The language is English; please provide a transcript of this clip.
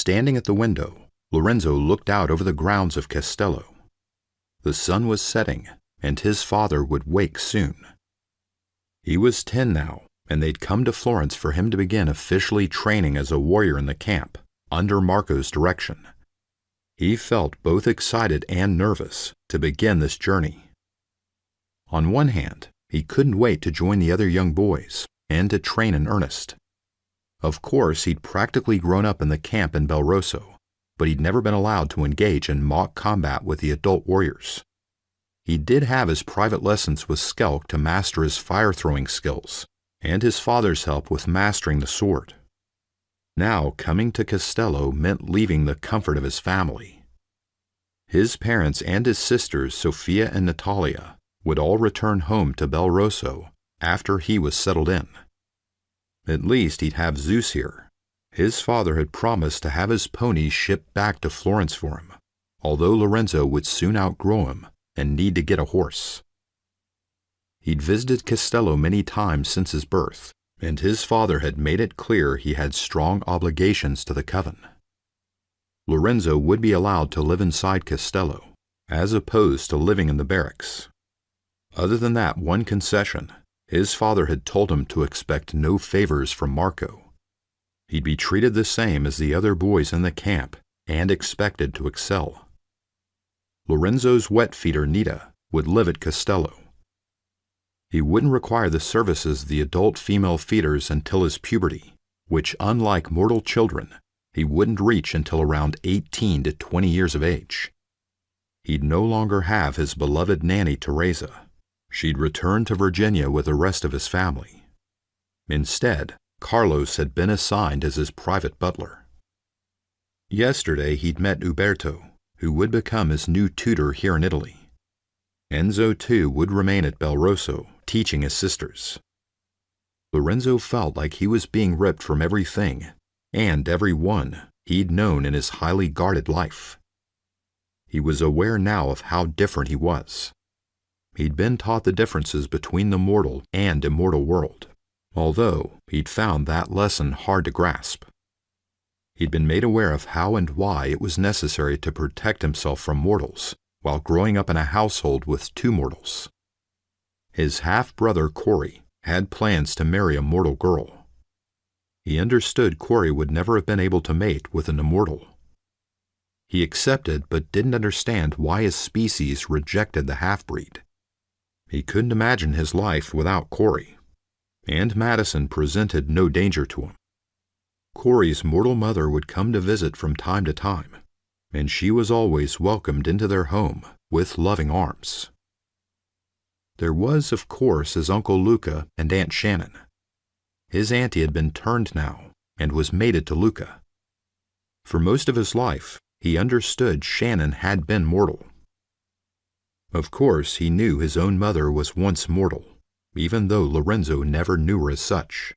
Standing at the window, Lorenzo looked out over the grounds of Castello. The sun was setting, and his father would wake soon. He was 10 now, and they'd come to Florence for him to begin officially training as a warrior in the camp, under Marco's direction. He felt both excited and nervous to begin this journey. On one hand, he couldn't wait to join the other young boys and to train in earnest. Of course, he'd practically grown up in the camp in Belrosso, but he'd never been allowed to engage in mock combat with the adult warriors. He did have his private lessons with Skelk to master his fire-throwing skills, and his father's help with mastering the sword. Now, coming to Castello meant leaving the comfort of his family. His parents and his sisters, Sophia and Natalia, would all return home to Belrosso after he was settled in. At least he'd have Zeus here. His father had promised to have his ponies shipped back to Florence for him, although Lorenzo would soon outgrow him and need to get a horse. He'd visited Castello many times since his birth, and his father had made it clear he had strong obligations to the coven. Lorenzo would be allowed to live inside Castello, as opposed to living in the barracks. Other than that one concession, his father had told him to expect no favors from Marco. He'd be treated the same as the other boys in the camp and expected to excel. Lorenzo's wet feeder, Nita, would live at Castello. He wouldn't require the services of the adult female feeders until his puberty, which, unlike mortal children, he wouldn't reach until around 18 to 20 years of age. He'd no longer have his beloved nanny, Teresa. She'd returned to Virginia with the rest of his family. Instead, Carlos had been assigned as his private butler. Yesterday he'd met Uberto, who would become his new tutor here in Italy. Enzo, too, would remain at Belrosso, teaching his sisters. Lorenzo felt like he was being ripped from everything and everyone he'd known in his highly guarded life. He was aware now of how different he was. He'd been taught the differences between the mortal and immortal world, although he'd found that lesson hard to grasp. He'd been made aware of how and why it was necessary to protect himself from mortals while growing up in a household with 2 mortals. His half-brother, Corey, had plans to marry a mortal girl. He understood Corey would never have been able to mate with an immortal. He accepted but didn't understand why his species rejected the half-breed. He couldn't imagine his life without Corey, and Madison presented no danger to him. Corey's mortal mother would come to visit from time to time, and she was always welcomed into their home with loving arms. There was, of course, his Uncle Luca and Aunt Shannon. His auntie had been turned now and was mated to Luca. For most of his life, he understood Shannon had been mortal. Of course, he knew his own mother was once mortal, even though Lorenzo never knew her as such.